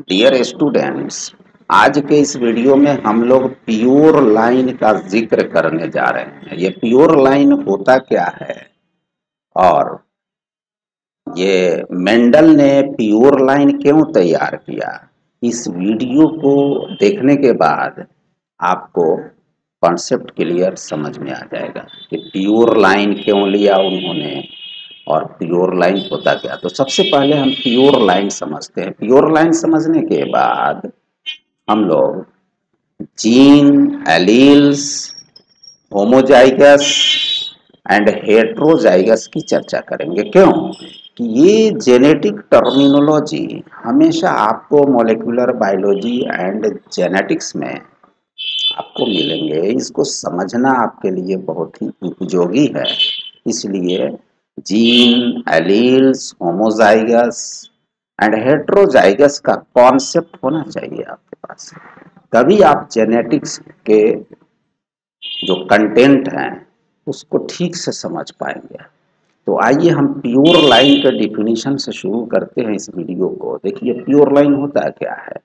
Dear students, आज के इस वीडियो में हम लोग प्योर लाइन का जिक्र करने जा रहे हैं। ये प्योर लाइन होता क्या है और ये मेंडल ने प्योर लाइन क्यों तैयार किया, इस वीडियो को देखने के बाद आपको कॉन्सेप्ट क्लियर समझ में आ जाएगा कि प्योर लाइन क्यों लिया उन्होंने और प्योर लाइन होता क्या। तो सबसे पहले हम प्योर लाइन समझते हैं। प्योर लाइन समझने के बाद हम लोग gene, alleles, homozygous and heterozygous की चर्चा करेंगे। क्यों कि ये जेनेटिक टर्मिनोलॉजी हमेशा आपको मॉलिक्यूलर बायोलॉजी एंड जेनेटिक्स में आपको मिलेंगे। इसको समझना आपके लिए बहुत ही उपयोगी है। इसलिए gene, alleles, homozygous and heterozygous का कॉन्सेप्ट होना चाहिए आपके पास, तभी आप जेनेटिक्स के जो कंटेंट हैं उसको ठीक से समझ पाएंगे। तो आइए हम प्योर लाइन के डिफिनीशन से शुरू करते हैं इस वीडियो को। देखिए प्योर लाइन होता क्या है।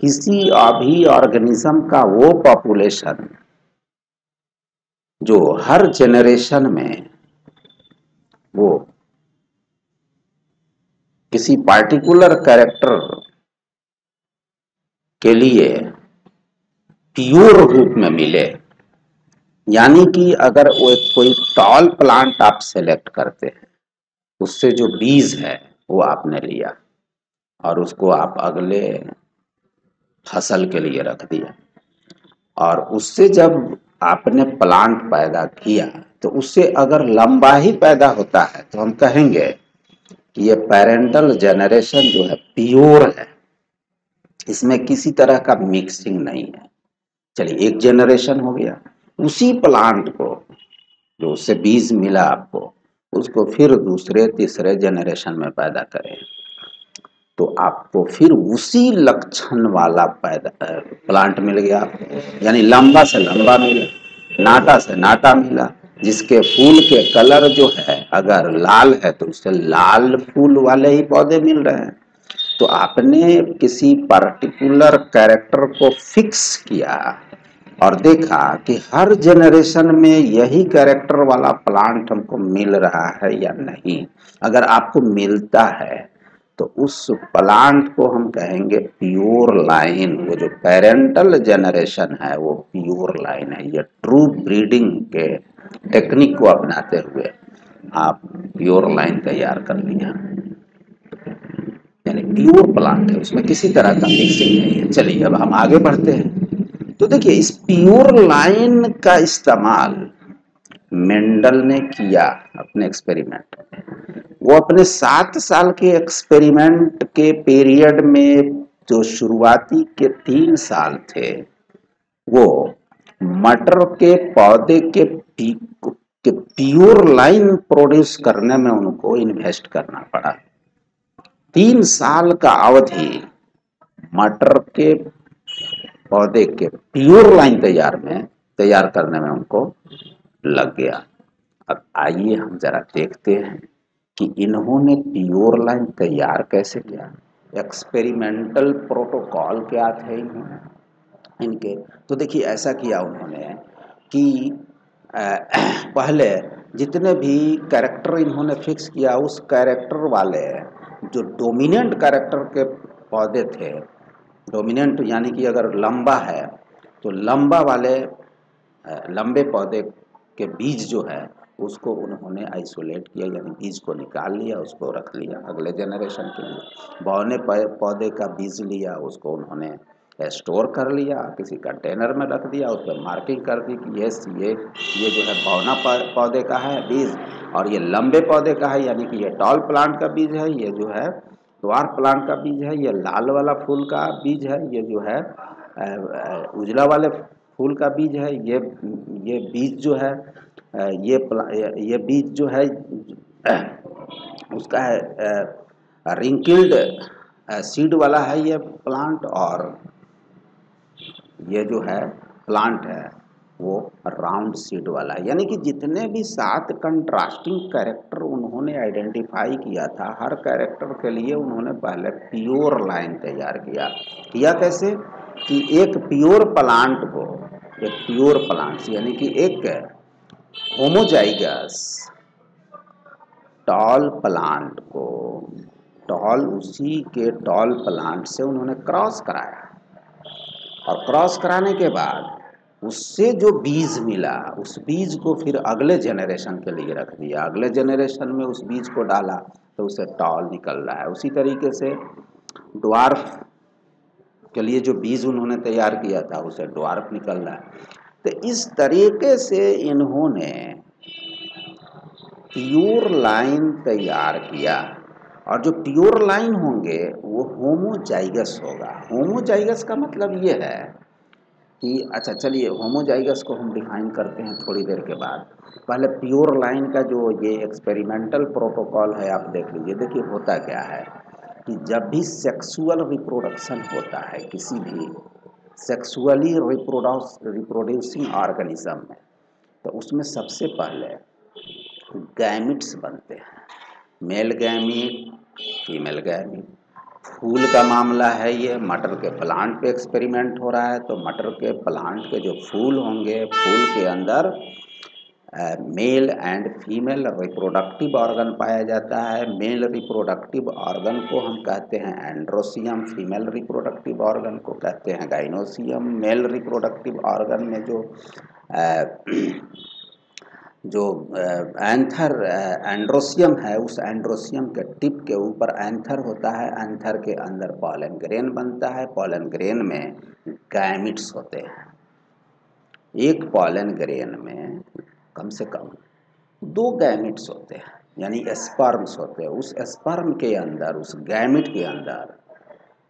किसी भी ऑर्गेनिज्म का वो पॉपुलेशन जो हर जेनरेशन में वो किसी पार्टिकुलर कैरेक्टर के लिए प्योर रूप में मिले। यानी कि अगर वो कोई टॉल प्लांट आप सेलेक्ट करते हैं, उससे जो बीज है वो आपने लिया और उसको आप अगले फसल के लिए रख दिया, और उससे जब आपने प्लांट पैदा किया तो उससे अगर लंबा ही पैदा होता है तो हम कहेंगे कि ये पेरेंटल जनरेशन जो है प्योर है, इसमें किसी तरह का मिक्सिंग नहीं है। चलिए एक जनरेशन हो गया, उसी प्लांट को जो उससे बीज मिला आपको, उसको फिर दूसरे तीसरे जनरेशन में पैदा करें तो आपको फिर उसी लक्षण वाला पैदा प्लांट मिल गया आपको। यानी लंबा से लंबा मिला, नाटा से नाटा मिला, जिसके फूल के कलर जो है अगर लाल है तो उससे लाल फूल वाले ही पौधे मिल रहे हैं। तो आपने किसी पर्टिकुलर कैरेक्टर को फिक्स किया और देखा कि हर जनरेशन में यही कैरेक्टर वाला प्लांट हमको मिल रहा है या नहीं। अगर आपको मिलता है तो उस प्लांट को हम कहेंगे प्योर लाइन। वो जो पेरेंटल जनरेशन है वो प्योर लाइन है। ये ट्रू ब्रीडिंग के टेक्निक को अपनाते हुए आप प्योर लाइन तैयार कर लिया, यानी प्योर प्लांट है, उसमें किसी तरह का मिक्सिंग नहीं है। चलिए अब हम आगे बढ़ते हैं। तो देखिए इस प्योर लाइन का इस्तेमाल मेंडल ने किया अपने एक्सपेरिमेंट में। वो अपने 7 साल के एक्सपेरिमेंट के पीरियड में जो शुरुआती के 3 साल थे वो मटर के पौधे के प्योर लाइन प्रोड्यूस करने में उनको इन्वेस्ट करना पड़ा। 3 साल का अवधि मटर के पौधे के प्योर लाइन तैयार करने में उनको लग गया। अब आइए हम जरा देखते हैं कि इन्होंने प्योर लाइन तैयार कैसे किया, एक्सपेरिमेंटल प्रोटोकॉल क्या थे इनके। तो देखिए ऐसा किया उन्होंने कि पहले जितने भी कैरेक्टर इन्होंने फिक्स किया, उस कैरेक्टर वाले जो डोमिनेंट कैरेक्टर के पौधे थे, डोमिनेंट यानी कि अगर लंबा है तो लंबा वाले लंबे पौधे के बीज जो है उसको उन्होंने आइसोलेट किया, यानी बीज को निकाल लिया, उसको रख लिया अगले जनरेशन के लिए। बौने पौधे का बीज लिया, उसको उन्होंने स्टोर कर लिया, किसी कंटेनर में रख दिया, उस पर मार्किंग कर दी कि ये जो है बौना पौधे का है बीज और ये लंबे पौधे का है, यानी कि ये टॉल प्लांट का बीज है, ये जो है द्वार प्लांट का बीज है, ये लाल वाला फूल का बीज है, ये जो है उजला वाले फूल का बीज है। ये बीज जो है ये बीज जो है उसका है रिंकिल्ड सीड वाला है ये प्लांट, और ये जो है प्लांट है वो राउंड सीड वाला है। यानी कि जितने भी 7 कंट्रास्टिंग कैरेक्टर उन्होंने आइडेंटिफाई किया था, हर कैरेक्टर के लिए उन्होंने पहले प्योर लाइन तैयार किया कैसे कि एक प्योर प्लांट को, एक प्योर प्लांट यानी कि एक होमोजाइगस टॉल प्लांट को, टॉल उसी के टॉल प्लांट से उन्होंने क्रॉस कराया, और क्रॉस कराने के बाद उससे जो बीज मिला, उस बीज को फिर अगले जनरेशन के लिए रख दिया, अगले जनरेशन में उस बीज को डाला तो उसे टॉल निकल रहा है। उसी तरीके से ड्वार्फ के लिए जो बीज उन्होंने तैयार किया था उसे ड्वार्फ निकल रहा है। तो इस तरीके से इन्होंने प्योर लाइन तैयार किया, और जो प्योर लाइन होंगे वो होमोजाइगस होगा। होमोजाइगस का मतलब ये है कि अच्छा चलिए होमोजाइगस को हम डिफाइन करते हैं थोड़ी देर के बाद। पहले प्योर लाइन का जो ये एक्सपेरिमेंटल प्रोटोकॉल है आप देख लीजिए। देखिए होता क्या है कि जब भी सेक्सुअल रिप्रोडक्शन होता है किसी भी सेक्सुअली रिप्रोड्यूसिंग ऑर्गेनिज्म में, तो उसमें सबसे पहले गैमिट्स बनते हैं, मेल गैमिट, फीमेल गैमिट। फूल का मामला है ये, मटर के प्लांट पे एक्सपेरिमेंट हो रहा है, तो मटर के प्लांट के जो फूल होंगे, फूल के अंदर male and female reproductive organ पाया जाता है। मेल रिप्रोडक्टिव ऑर्गन को हम कहते हैं एंड्रोसियम, फीमेल रिप्रोडक्टिव ऑर्गन को कहते हैं गाइनोसियम। मेल रिप्रोडक्टिव ऑर्गन में जो एंथर एंड्रोसियम है, उस एंड्रोसियम के टिप के ऊपर एंथर होता है, एंथर के अंदर पॉलन ग्रेन बनता है, पॉलन ग्रेन में गैमिट्स होते हैं। एक पॉलन ग्रेन में कम से कम 2 गैमिट्स होते हैं, यानी स्पर्म्स होते हैं। उस स्पर्म के अंदर, उस गैमिट के अंदर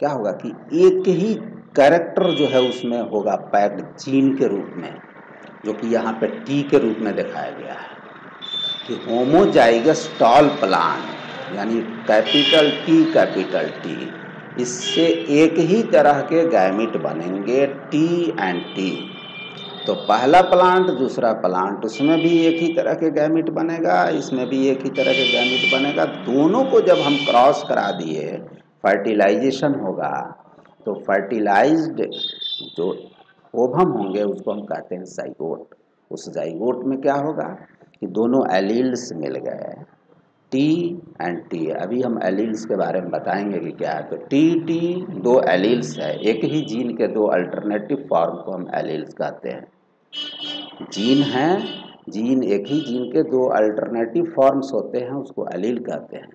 क्या होगा कि एक ही कैरेक्टर जो है उसमें होगा पैक्ड जीन के रूप में, जो कि यहाँ पे टी के रूप में दिखाया गया है कि होमोजाइगस टॉल प्लांट, यानी कैपिटल टी, इससे एक ही तरह के गैमिट बनेंगे टी एंड टी। तो पहला प्लांट दूसरा प्लांट, उसमें भी एक ही तरह के गैमिट बनेगा, इसमें भी एक ही तरह के गैमिट बनेगा। दोनों को जब हम क्रॉस करा दिए, फर्टिलाइजेशन होगा, तो फर्टिलाइज्ड जो ओवम होंगे उसको हम कहते हैं जाइगोट। उस जाइगोट में क्या होगा कि दोनों एलील्स मिल गए, टी एंड टी। अभी हम एलील्स के बारे में बताएंगे कि क्या है। तो टी 2 एलील्स है, एक ही जीन के 2 अल्टरनेटिव फॉर्म को हम एलील्स कहते हैं। जीन है, जीन एक ही जीन के 2 अल्टरनेटिव फॉर्म्स होते हैं, उसको एलील कहते हैं।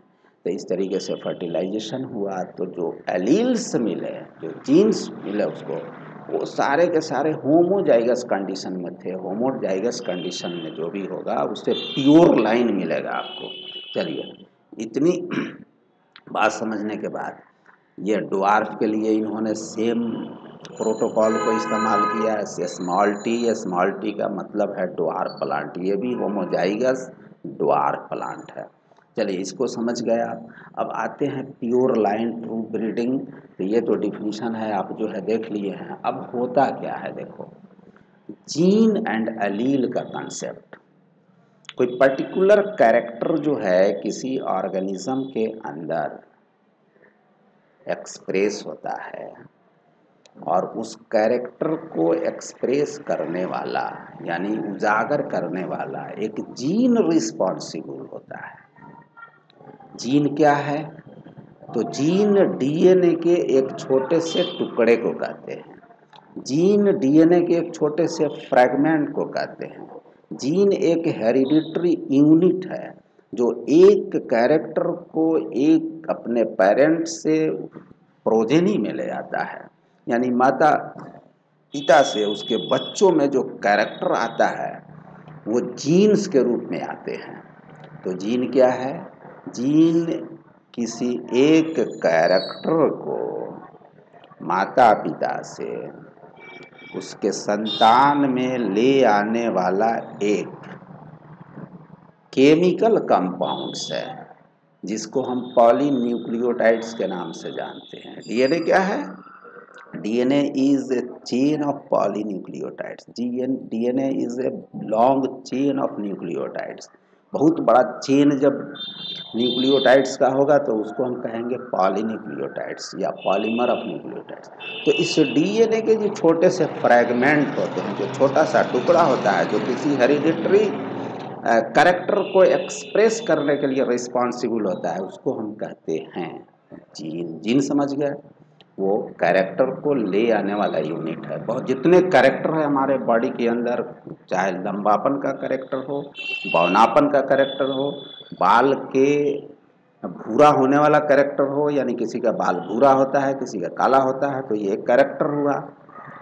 तो इस तरीके से फर्टिलाइजेशन हुआ, तो जो एलील्स मिले, जो जीन्स मिले उसको, वो सारे के सारे होमोजाइगस कंडीशन में थे। होमोजाइगस कंडीशन में जो भी होगा उससे प्योर लाइन मिलेगा आपको। चलिए इतनी बात समझने के बाद ये ड्वार्फ के लिए इन्होंने सेम प्रोटोकॉल को इस्तेमाल किया है। स्मॉल टी का मतलब है ड्वार्फ प्लांट, ये भी होमोजाइगस ड्वार्फ प्लांट है। चलिए इसको समझ गए आप। अब आते हैं प्योर लाइन ट्रू ब्रीडिंग। तो ये तो डिफिनीशन है, आप जो है देख लिए हैं। अब होता क्या है देखो, जीन एंड एलील का कंसेप्ट, कोई पर्टिकुलर कैरेक्टर जो है किसी ऑर्गेनिज्म के अंदर एक्सप्रेस होता है, और उस कैरेक्टर को एक्सप्रेस करने वाला यानी उजागर करने वाला एक जीन रिस्पॉन्सिबल होता है। जीन क्या है? तो जीन डीएनए के एक छोटे से टुकड़े को कहते हैं, जीन डीएनए के एक छोटे से फ्रैगमेंट को कहते हैं। जीन एक हेरिडिटरी यूनिट है जो एक कैरेक्टर को एक अपने पेरेंट से प्रोजेनी में ले आता है, यानी माता पिता से उसके बच्चों में जो कैरेक्टर आता है वो जीन्स के रूप में आते हैं। तो जीन क्या है? जीन किसी एक कैरेक्टर को माता पिता से उसके संतान में ले आने वाला एक केमिकल कंपाउंड्स है, जिसको हम पॉलीन्यूक्लियोटाइड्स के नाम से जानते हैं। डीएनए क्या है? DNA is a chain of polynucleotides. DNA is a long chain of nucleotides. बहुत बड़ा चेन जब न्यूक्लियोटाइड्स का होगा तो उसको हम कहेंगे पॉलीन्यूक्लियोटाइड्स या पॉलीमर ऑफ न्यूक्लियोटाइड्स। तो इस डीएनए के जो छोटे से फ्रैगमेंट होते हैं, जो छोटा सा टुकड़ा होता है, जो किसी हेरिडिटरी कैरेक्टर को एक्सप्रेस करने के लिए रिस्पॉन्सिबल होता है, उसको हम कहते हैं जीन। जीन समझ गए? वो कैरेक्टर को ले आने वाला यूनिट है। बहुत जितने कैरेक्टर है हमारे बॉडी के अंदर, चाहे लंबापन का कैरेक्टर हो, बौनापन का कैरेक्टर हो, बाल के भूरा होने वाला कैरेक्टर हो, यानी किसी का बाल भूरा होता है, किसी का काला होता है, तो ये एक कैरेक्टर हुआ।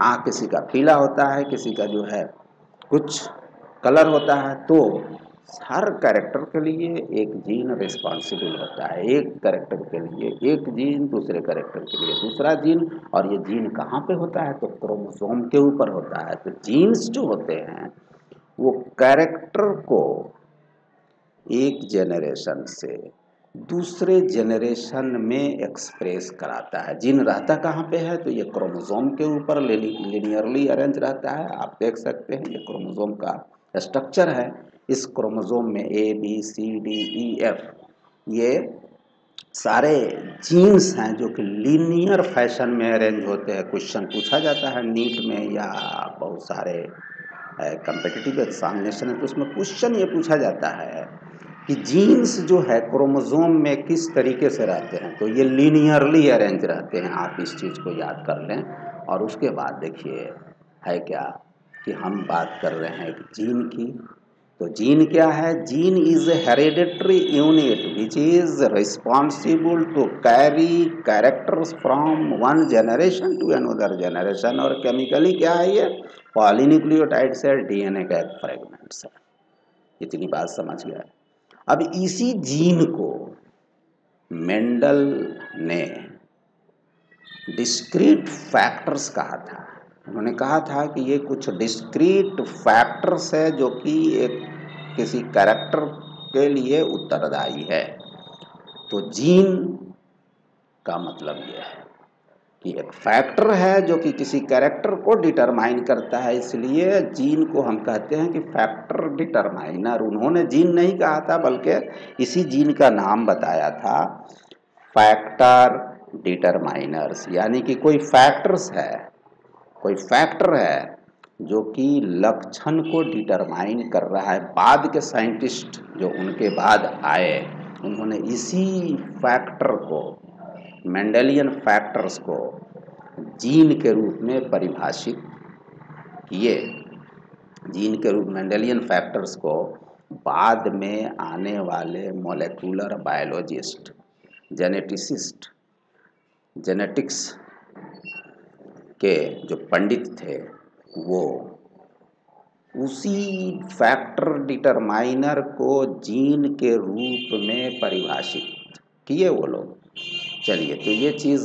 आँख किसी का पीला होता है, किसी का जो है कुछ कलर होता है। तो हर कैरेक्टर के लिए एक जीन रिस्पॉन्सिबल होता है। एक कैरेक्टर के लिए एक जीन, दूसरे कैरेक्टर के लिए दूसरा जीन। और ये जीन कहाँ पे होता है? तो क्रोमोसोम के ऊपर होता है। तो जीन्स जो होते हैं वो कैरेक्टर को एक जेनरेशन से दूसरे जेनरेशन में एक्सप्रेस कराता है। जीन रहता कहाँ पे है? तो ये क्रोमोसोम के ऊपर लिनियरली अरेंज रहता है। आप देख सकते हैं ये क्रोमोसोम का स्ट्रक्चर है। इस क्रोमोसोम में A B C D E F ये सारे जीन्स हैं जो कि लीनियर फैशन में अरेंज होते हैं। क्वेश्चन पूछा जाता है नीट में या बहुत सारे कम्पिटिटिव एग्जामिनेशन है, तो उसमें क्वेश्चन ये पूछा जाता है कि जीन्स जो है क्रोमोसोम में किस तरीके से रहते हैं। तो ये लीनियरली अरेंज रहते हैं। आप इस चीज़ को याद कर लें। और उसके बाद देखिए है क्या कि हम बात कर रहे हैं एक जीन की। तो जीन क्या है? Gene is a hereditary unit which is responsible to carry characters from one generation to another generation. और केमिकली क्या है? ये पॉलीन्यूक्लियोटाइड्स है, डीएनए का एक फ्रेगमेंट्स है। इतनी बात समझ गया। अब इसी जीन को मेंडल ने डिस्क्रीट फैक्टर्स कहा था। उन्होंने कहा था कि ये कुछ डिस्क्रीट फैक्टर्स है जो कि एक किसी कैरेक्टर के लिए उत्तरदायी है। तो जीन का मतलब ये है कि एक फैक्टर है जो कि किसी कैरेक्टर को डिटरमाइन करता है, इसलिए जीन को हम कहते हैं कि फैक्टर डिटरमाइनर। उन्होंने जीन नहीं कहा था बल्कि इसी जीन का नाम बताया था फैक्टर डिटरमाइनर्स। यानी कि कोई फैक्टर्स है, कोई फैक्टर है जो कि लक्षण को डिटरमाइन कर रहा है। बाद के साइंटिस्ट जो उनके बाद आए उन्होंने इसी फैक्टर को, मेंडेलियन फैक्टर्स को जीन के रूप में परिभाषित किए। जीन के रूप मेंडेलियन फैक्टर्स को बाद में आने वाले मॉलिक्यूलर बायोलॉजिस्ट, जेनेटिसिस्ट, जेनेटिक्स के जो पंडित थे वो उसी फैक्टर डिटरमाइनर को जीन के रूप में परिभाषित किए वो लोग। चलिए, तो ये चीज़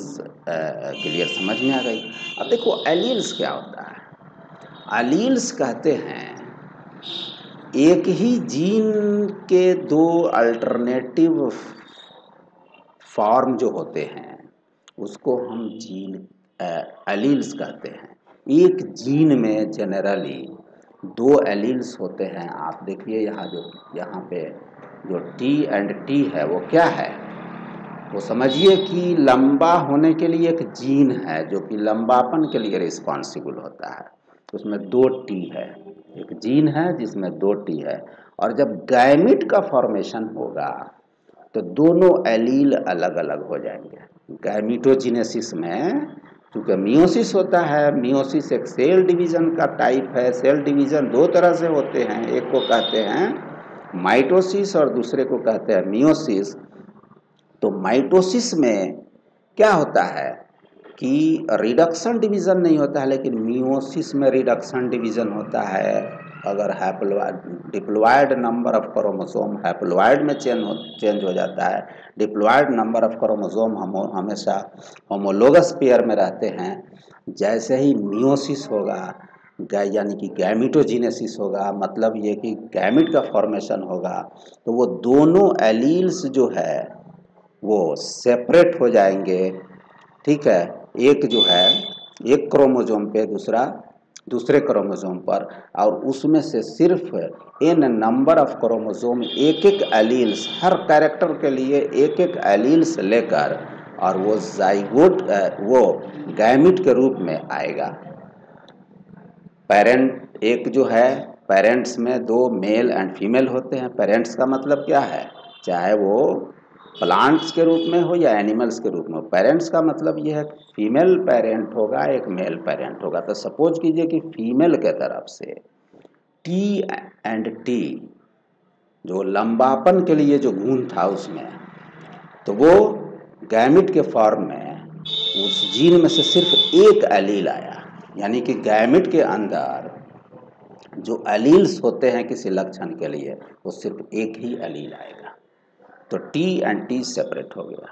क्लियर समझ में आ गई। अब देखो एलील्स क्या होता है। एलील्स कहते हैं एक ही जीन के दो अल्टरनेटिव फॉर्म जो होते हैं उसको हम जीन एलील्स कहते हैं। एक जीन में जनरली दो एलील्स होते हैं। आप देखिए यहाँ पे जो टी एंड टी है वो क्या है? वो समझिए कि लंबा होने के लिए एक जीन है जो कि लंबापन के लिए रिस्पॉन्सिबल होता है। उसमें दो टी है, एक जीन है जिसमें दो टी है। और जब गैमीट का फॉर्मेशन होगा तो दोनों एलील अलग अलग हो जाएंगे। गैमीटोजेनेसिस में क्योंकि मियोसिस होता है, मियोसिस एक सेल डिवीज़न का टाइप है। सेल डिवीज़न दो तरह से होते हैं, एक को कहते हैं माइटोसिस और दूसरे को कहते हैं मियोसिस। तो माइटोसिस में क्या होता है कि रिडक्शन डिवीज़न नहीं होता है, लेकिन मियोसिस में रिडक्शन डिवीज़न होता है। अगर diploid number of chromosome haploid में चेंज हो जाता है। डिप्लॉयड नंबर ऑफ क्रोमोसोम हमेशा होमोलोगस पेयर में रहते हैं। जैसे ही मियोसिस होगा यानी कि गैमीटोजेनेसिस होगा, मतलब ये कि गैमीट का फॉर्मेशन होगा, तो वो दोनों एलील्स जो है वो सेपरेट हो जाएंगे। ठीक है, एक जो है एक क्रोमोसोम पे दूसरे क्रोमोसोम पर, और उसमें से सिर्फ n नंबर ऑफ क्रोमोसोम एक एक एलील्स, हर कैरेक्टर के लिए एक एक एलील्स लेकर, और वो जाइगोट वो गैमिट के रूप में आएगा। पेरेंट एक जो है, पेरेंट्स में दो मेल एंड फीमेल होते हैं। पेरेंट्स का मतलब क्या है, चाहे वो प्लांट्स के रूप में हो या एनिमल्स के रूप में हो, पेरेंट्स का मतलब ये है फीमेल पेरेंट होगा, एक मेल पेरेंट होगा। तो सपोज कीजिए कि फीमेल के तरफ से टी एंड टी, जो लंबापन के लिए जो गुण था उसमें, तो वो गैमिट के फॉर्म में उस जीन में से सिर्फ एक एलील आया। यानी कि गैमिट के अंदर जो एलील्स होते हैं किसी लक्षण के लिए, वो सिर्फ एक ही एलील आएगा। तो टी एंड टी सेपरेट हो गया।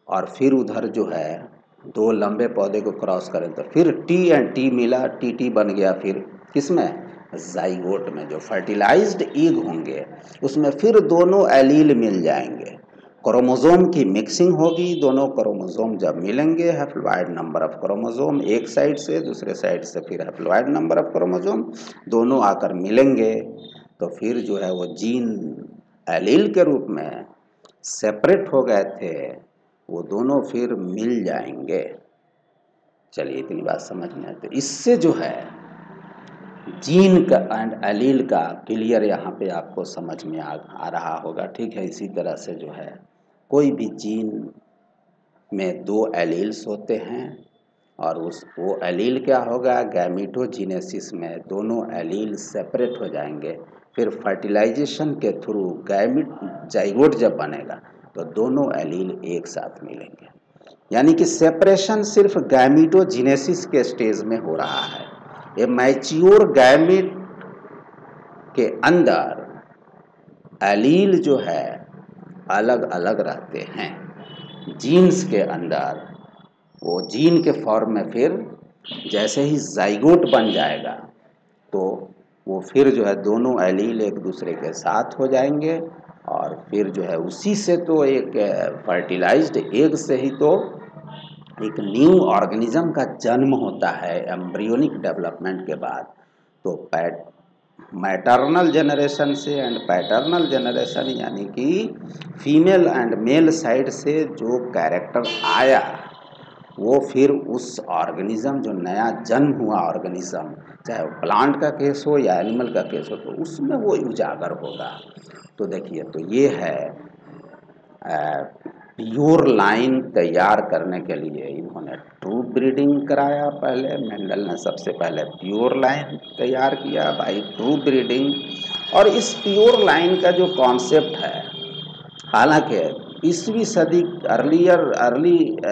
और फिर उधर जो है दो लंबे पौधे को क्रॉस करें तो फिर टी एंड टी मिला, टी टी बन गया। फिर किसमें, जाइगोट में, जो फर्टिलाइज्ड एग होंगे उसमें फिर दोनों एलील मिल जाएंगे। क्रोमोसोम की मिक्सिंग होगी, दोनों क्रोमोसोम जब मिलेंगे, हैप्लॉइड नंबर ऑफ क्रोमोसोम एक साइड से, दूसरे साइड से फिर हैप्लॉइड नंबर ऑफ क्रोमोसोम, दोनों आकर मिलेंगे तो फिर जो है वो जीन एलील के रूप में सेपरेट हो गए थे, वो दोनों फिर मिल जाएंगे। चलिए इतनी बात समझ में आए। तो इससे जो है जीन का एंड एलील का क्लियर यहाँ पे आपको समझ में आ रहा होगा। ठीक है, इसी तरह से जो है कोई भी जीन में दो एलील्स होते हैं, और वो एलील क्या होगा, गैमीटोजीनेसिस में दोनों एलील सेपरेट हो जाएंगे। फिर फर्टिलाइजेशन के थ्रू गैमिट जाइगोट जब बनेगा तो दोनों एलील एक साथ मिलेंगे। यानी कि सेपरेशन सिर्फ गैमीटोजीनेसिस के स्टेज में हो रहा है। ये मैच्योर गैमिट के अंदर एलील जो है अलग अलग रहते हैं। जीन्स के अंदर वो जीन के फॉर्म में फिर जैसे ही जाइगोट बन जाएगा तो वो फिर जो है दोनों एलील एक दूसरे के साथ हो जाएंगे, और फिर जो है उसी से तो एक फर्टिलाइज्ड एग से ही तो एक न्यू ऑर्गेनिज्म का जन्म होता है एम्ब्रियोनिक डेवलपमेंट के बाद। तो मैटरनल जनरेशन से एंड पैटर्नल जनरेशन, यानी कि फीमेल एंड मेल साइड से जो कैरेक्टर आया, वो फिर उस ऑर्गेनिज्म, जो नया जन्म हुआ ऑर्गेनिज्म, चाहे वो प्लांट का केस हो या एनिमल का केस हो, तो उसमें वो उजागर होगा। तो देखिए, तो ये है प्योर लाइन तैयार करने के लिए इन्होंने ट्रू ब्रीडिंग कराया। पहले मेंडल ने सबसे पहले प्योर लाइन तैयार किया बाई ट्रू ब्रीडिंग। और इस प्योर लाइन का जो कॉन्सेप्ट है, हालांकि 20वीं सदी अर्ली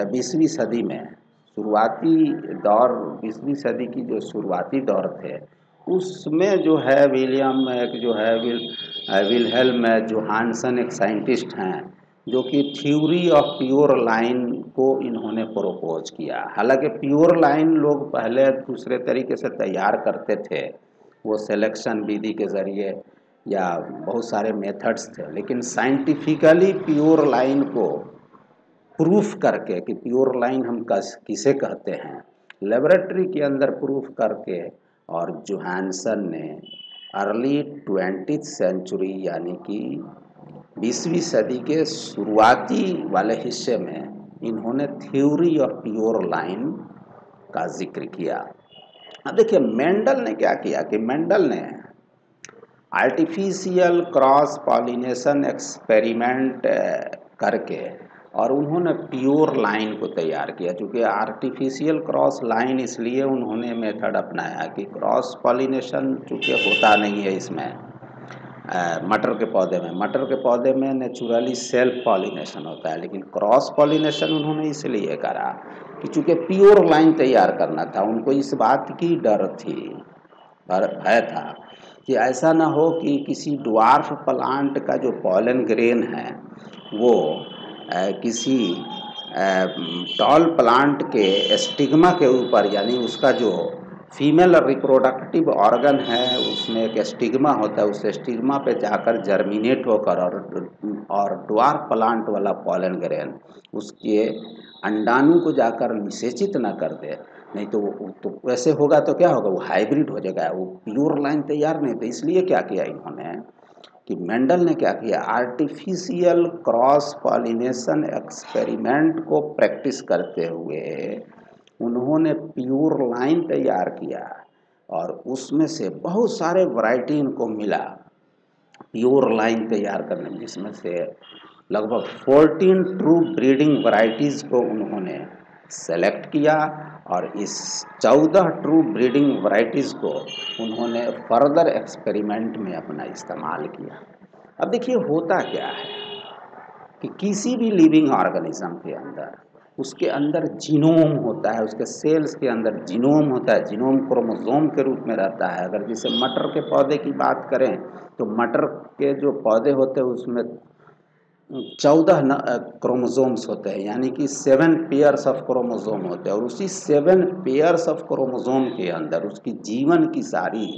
20वीं सदी में शुरुआती दौर, 20वीं सदी की जो शुरुआती दौर थे, उसमें जो है विलहेल्म जोहानसन एक साइंटिस्ट हैं जो कि थ्योरी ऑफ प्योर लाइन को इन्होंने प्रोपोज किया। हालांकि प्योर लाइन लोग पहले दूसरे तरीके से तैयार करते थे, वो सिलेक्शन विधि के ज़रिए या बहुत सारे मेथड्स थे, लेकिन साइंटिफिकली प्योर लाइन को प्रूफ करके कि प्योर लाइन हम किसे कहते हैं, लेबोरेटरी के अंदर प्रूफ करके, और जोहानसन ने अर्ली 20th सेंचुरी यानी कि 20वीं सदी के शुरुआती वाले हिस्से में इन्होंने थ्योरी ऑफ प्योर लाइन का जिक्र किया। अब देखिए मेंडल ने क्या किया कि मेंडल ने आर्टिफिशियल क्रॉस पॉलिनेशन एक्सपेरिमेंट करके और उन्होंने प्योर लाइन को तैयार किया। चूँकि आर्टिफिशियल क्रॉस लाइन इसलिए उन्होंने मेथड अपनाया कि क्रॉस पॉलिनेशन चूँकि होता नहीं है इसमें मटर के पौधे में नेचुरली सेल्फ पॉलिनेशन होता है, लेकिन क्रॉस पॉलिनेशन उन्होंने इसलिए करा कि चूँकि प्योर लाइन तैयार करना था। उनको इस बात की डर थी और भय था कि ऐसा ना हो कि किसी ड्वार्फ प्लांट का जो पॉलन ग्रेन है वो किसी टॉल प्लांट के स्टिग्मा के ऊपर, यानी उसका जो फीमेल रिप्रोडक्टिव ऑर्गन है उसमें एक स्टिग्मा होता है, उस स्टिग्मा पे जाकर जर्मिनेट होकर और ड्वार्फ प्लांट वाला पॉलन ग्रेन उसके अंडाणु को जाकर निषेचित न कर दे। नहीं तो तो वैसे होगा तो क्या होगा, वो हाइब्रिड हो जाएगा, वो प्योर लाइन तैयार नहीं। तो इसलिए क्या किया इन्होंने कि मेंडल ने क्या किया, आर्टिफिशियल क्रॉस पॉलिनेशन एक्सपेरिमेंट को प्रैक्टिस करते हुए उन्होंने प्योर लाइन तैयार किया और उसमें से बहुत सारे वैरायटी इनको मिला प्योर लाइन तैयार करने में, जिसमें से लगभग 14 ट्रू ब्रीडिंग वैरायटीज़ को उन्होंने सेलेक्ट किया और इस 14 ट्रू ब्रीडिंग वैरायटीज़ को उन्होंने फर्दर एक्सपेरिमेंट में अपना इस्तेमाल किया। अब देखिए होता क्या है कि किसी भी लिविंग ऑर्गेनिज्म के अंदर उसके अंदर जीनोम होता है, उसके सेल्स के अंदर जीनोम होता है, जीनोम क्रोमोसोम के रूप में रहता है। अगर जैसे मटर के पौधे की बात करें तो मटर के जो पौधे होते हैं उसमें 14 क्रोमोसोम्स होते हैं, यानी कि 7 पेयर्स ऑफ क्रोमोसोम होते हैं और उसी 7 पेयर्स ऑफ क्रोमोसोम के अंदर उसकी जीवन की सारी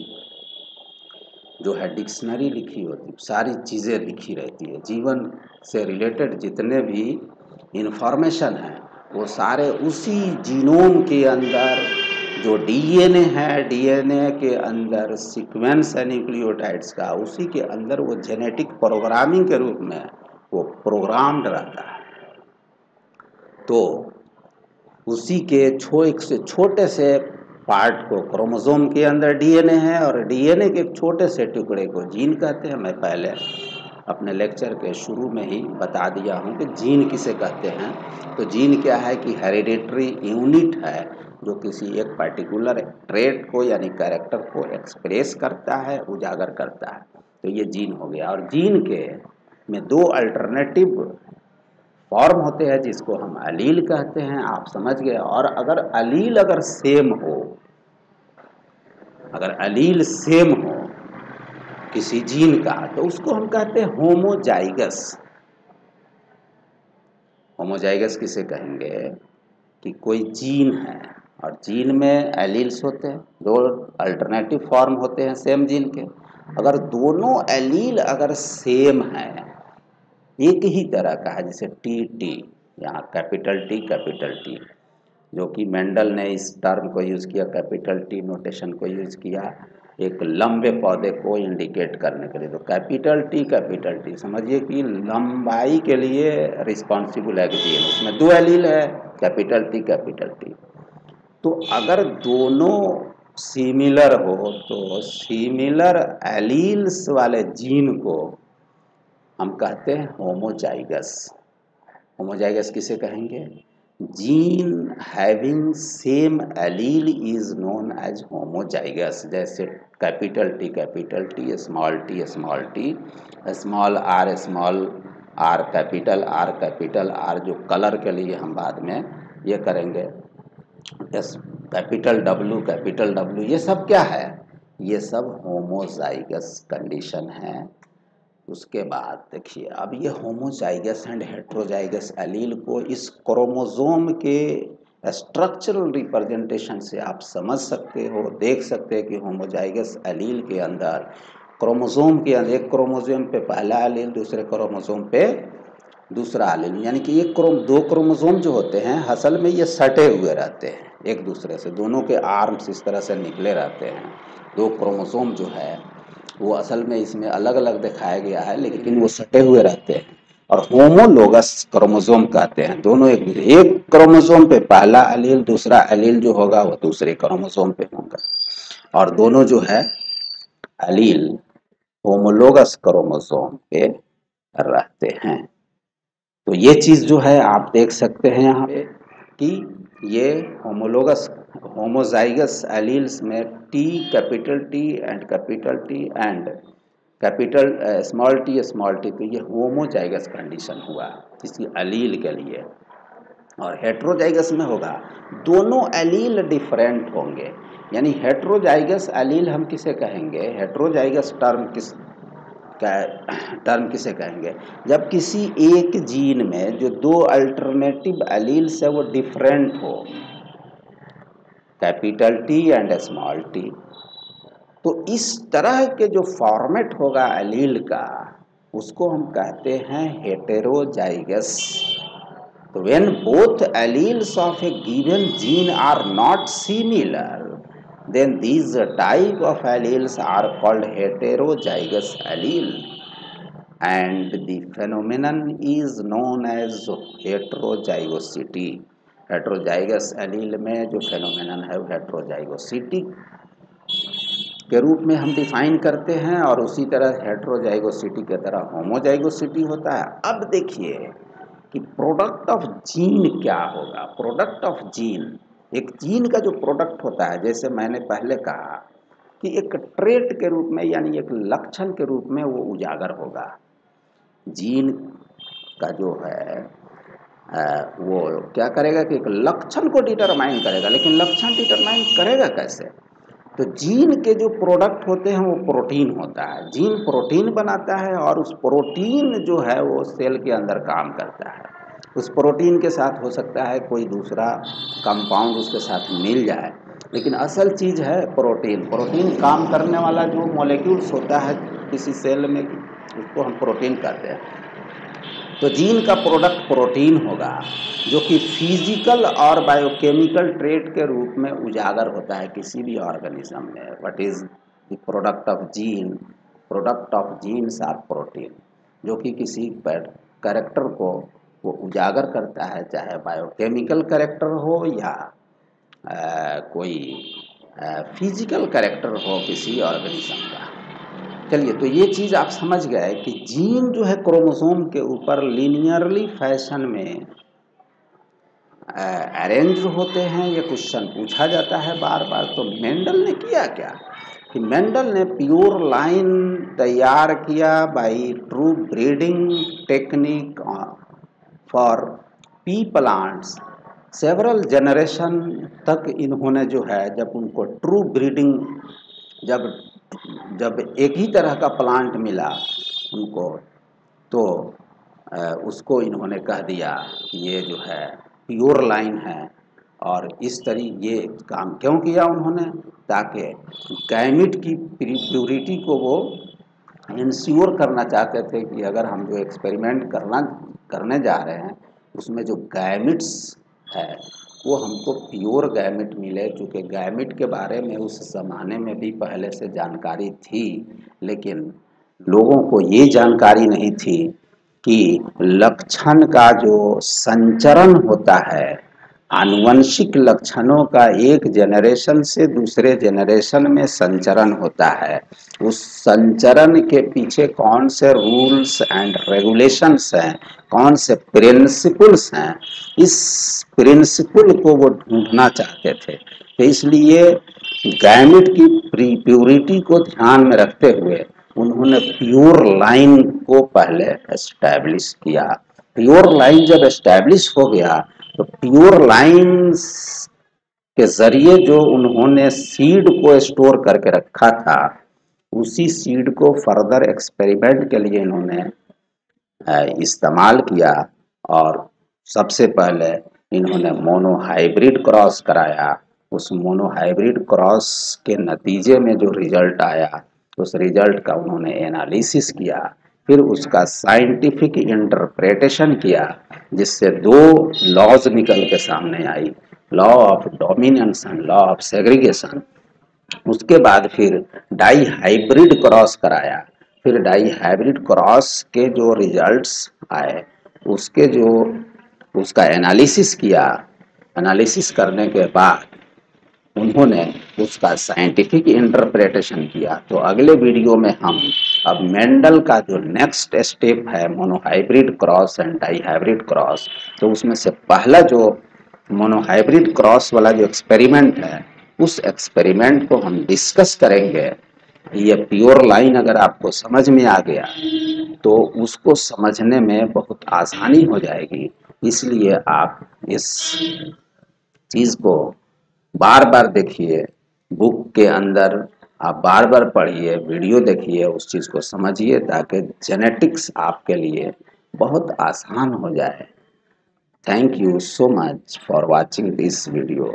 जो है डिक्शनरी लिखी होती है, सारी चीज़ें लिखी रहती है। जीवन से रिलेटेड जितने भी इंफॉर्मेशन है वो सारे उसी जीनोम के अंदर, जो डीएनए है डीएनए के अंदर सीक्वेंस है न्यूक्लियोटाइड्स का, उसी के अंदर वो जेनेटिक प्रोग्रामिंग के रूप में वो प्रोग्राम्ड रहता है। तो उसी के छोटे से पार्ट को क्रोमोसोम के अंदर डीएनए है और डीएनए के एक छोटे से टुकड़े को जीन कहते हैं। मैं पहले अपने लेक्चर के शुरू में ही बता दिया हूँ कि जीन किसे कहते हैं। तो जीन क्या है कि हेरिडेटरी यूनिट है जो किसी एक पर्टिकुलर ट्रेट को यानी कैरेक्टर को एक्सप्रेस करता है, उजागर करता है। तो ये जीन हो गया। और जीन के में 2 अल्टरनेटिव फॉर्म होते हैं जिसको हम अलील कहते हैं, आप समझ गए। और अगर अलील अगर सेम हो, अगर अलील सेम हो किसी जीन का, तो उसको हम कहते हैं होमोजाइगस। होमोजाइगस किसे कहेंगे कि कोई जीन है और जीन में एलील्स होते हैं, 2 अल्टरनेटिव फॉर्म होते हैं सेम जीन के। अगर दोनों एलील अगर सेम है, एक ही तरह का है, जैसे टी टी, यहाँ कैपिटल टी, जो कि मेंडल ने इस टर्म को यूज़ किया, कैपिटल टी नोटेशन को यूज़ किया एक लंबे पौधे को इंडिकेट करने के लिए। तो कैपिटल टी समझिए कि लंबाई के लिए रिस्पॉन्सिबल है जीन, उसमें 2 एलील है कैपिटल टी। तो अगर दोनों सिमिलर हो तो सिमिलर एलील्स वाले जीन को हम कहते हैं होमोजाइगस। होमोजाइगस किसे कहेंगे? Gene having same allele is known as homozygous. जैसे capital T, small R, capital R, जो कलर के लिए हम बाद में ये करेंगे, कैपिटल डब्ल्यू, ये सब क्या है? ये सब होमोजाइगस कंडीशन है। उसके बाद देखिए, अब ये होमोजाइगस एंड हेट्रोजाइगस एलील को इस क्रोमोसोम के स्ट्रक्चरल रिप्रेजेंटेशन से आप समझ सकते हो, देख सकते हैं कि होमोजाइगस एलील के अंदर क्रोमोसोम के अंदर एक क्रोमोसोम पे पहला एलील, दूसरे क्रोमोसोम पे दूसरा एलील, यानी कि ये 2 क्रोमोसोम जो होते हैं असल में ये सटे हुए रहते हैं एक दूसरे से, दोनों के आर्म्स इस तरह से निकले रहते हैं। 2 क्रोमोसोम जो है वो असल में इसमें अलग अलग दिखाया गया है, लेकिन वो सटे हुए रहते हैं और होमोलोगस क्रोमोसोम कहते हैं। दोनों एक क्रोमोसोम पे पहला एलील, दूसरा एलील जो होगा वो दूसरे क्रोमोसोम पे होगा और दोनों जो है एलील होमोलोगस क्रोमोसोम पे रहते हैं। तो ये चीज जो है आप देख सकते हैं यहाँ पे कि ये होमोजाइगस एलील्स में capital T and capital small T, तो ये होमोजाइगस कंडीशन हुआ किसी एलील के लिए। और हेट्रोजाइगस में होगा दोनों एलील डिफरेंट होंगे, यानी हेट्रोजाइगस एलील हम किसे कहेंगे? हेट्रोजाइगस टर्म किसे कहेंगे? जब किसी एक जीन में जो 2 अल्टरनेटिव एलील्स है वो डिफरेंट हो, capital T and small T. तो इस तरह के जो फॉर्मेट होगा एलील का, उसको हम कहते हैं हेटेरोजाइगस। तो when both alleles of a given gene are not similar, then these type of alleles are called heterozygous allele, and the phenomenon is known as heterozygosity. heterozygous allele में जो phenomenon है वो heterozygosity के रूप में हम define करते हैं, और उसी तरह हेट्रोजाइगोसिटी के तरह होमोजाइगोसिटी होता है। अब देखिए कि प्रोडक्ट ऑफ जीन क्या होगा। प्रोडक्ट ऑफ जीन, एक जीन का जो प्रोडक्ट होता है, जैसे मैंने पहले कहा कि एक ट्रेट के रूप में यानी एक लक्षण के रूप में वो उजागर होगा। जीन का जो है वो क्या करेगा कि एक लक्षण को डिटरमाइन करेगा, लेकिन लक्षण डिटरमाइन करेगा कैसे? तो जीन के जो प्रोडक्ट होते हैं वो प्रोटीन होता है। जीन प्रोटीन बनाता है और उस प्रोटीन जो है वो सेल के अंदर काम करता है। उस प्रोटीन के साथ हो सकता है कोई दूसरा कंपाउंड उसके साथ मिल जाए, लेकिन असल चीज़ है प्रोटीन। प्रोटीन काम करने वाला जो मॉलिक्यूल्स होता है किसी सेल में, उसको हम प्रोटीन कहते हैं। तो जीन का प्रोडक्ट प्रोटीन होगा, जो कि फिजिकल और बायोकेमिकल ट्रेट के रूप में उजागर होता है किसी भी ऑर्गेनिज्म में। What is the product of gene? Product of genes are protein, जो कि किसी कैरेक्टर को वो उजागर करता है, चाहे बायोकेमिकल कैरेक्टर हो या कोई फिजिकल कैरेक्टर हो किसी ऑर्गेनिज्म का। चलिए, तो ये चीज़ आप समझ गए कि जीन जो है क्रोमोसोम के ऊपर लीनियरली फैशन में अरेंज होते हैं। ये क्वेश्चन पूछा जाता है बार बार। तो मेंडल ने किया क्या कि मेंडल ने प्योर लाइन तैयार किया by true breeding technique for P plants. Several generation तक इन्होंने जो है, जब उनको ट्रू ब्रीडिंग, जब एक ही तरह का प्लांट मिला उनको, तो उसको इन्होंने कह दिया कि ये जो है प्योर लाइन है। और इस ये काम क्यों किया उन्होंने? ताकि गैमिट की प्योरिटी को वो इंश्योर करना चाहते थे कि अगर हम जो एक्सपेरिमेंट करने जा रहे हैं उसमें जो गैमिट्स है वो हमको प्योर गैमिट मिले। चूँकि गैमिट के बारे में उस ज़माने में भी पहले से जानकारी थी, लेकिन लोगों को ये जानकारी नहीं थी कि लक्षण का जो संचरण होता है, आनुवंशिक लक्षणों का एक जनरेशन से दूसरे जनरेशन में संचरण होता है। उस संचरण के पीछे कौन से रूल्स एंड रेगुलेशंस हैं, कौन से प्रिंसिपल्स हैं, इस प्रिंसिपल को वो ढूंढना चाहते थे। तो इसलिए गैमेट की प्योरिटी को ध्यान में रखते हुए उन्होंने प्योर लाइन को पहले एस्टैब्लिश किया। प्योर लाइन जब एस्टैब्लिश हो गया तो प्योर लाइन्स के जरिए जो उन्होंने सीड को स्टोर करके रखा था, उसी सीड को फर्दर एक्सपेरिमेंट के लिए इन्होंने इस्तेमाल किया। और सबसे पहले इन्होंने मोनोहाइब्रिड क्रॉस कराया। उस मोनोहाइब्रिड क्रॉस के नतीजे में जो रिजल्ट आया, उस रिजल्ट का उन्होंने एनालिसिस किया, फिर उसका साइंटिफिक इंटरप्रिटेशन किया, जिससे दो लॉज निकल के सामने आई, law of dominance and law of segregation. उसके बाद फिर डाई हाइब्रिड क्रॉस कराया। फिर डाई हाइब्रिड क्रॉस के जो रिजल्ट्स आए उसका एनालिसिस किया। एनालिसिस करने के बाद उन्होंने उसका साइंटिफिक इंटरप्रिटेशन किया। तो अगले वीडियो में हम अब मेंडल का जो नेक्स्ट स्टेप है, monohybrid cross and dihybrid cross, तो उसमें से पहला जो मोनोहाइब्रिड क्रॉस वाला जो एक्सपेरिमेंट है, उस एक्सपेरिमेंट को हम डिस्कस करेंगे। ये प्योर लाइन अगर आपको समझ में आ गया तो उसको समझने में बहुत आसानी हो जाएगी। इसलिए आप इस चीज़ को बार बार देखिए, बुक के अंदर आप बार बार पढ़िए, वीडियो देखिए, उस चीज़ को समझिए, ताकि जेनेटिक्स आपके लिए बहुत आसान हो जाए। Thank you so much for watching this video.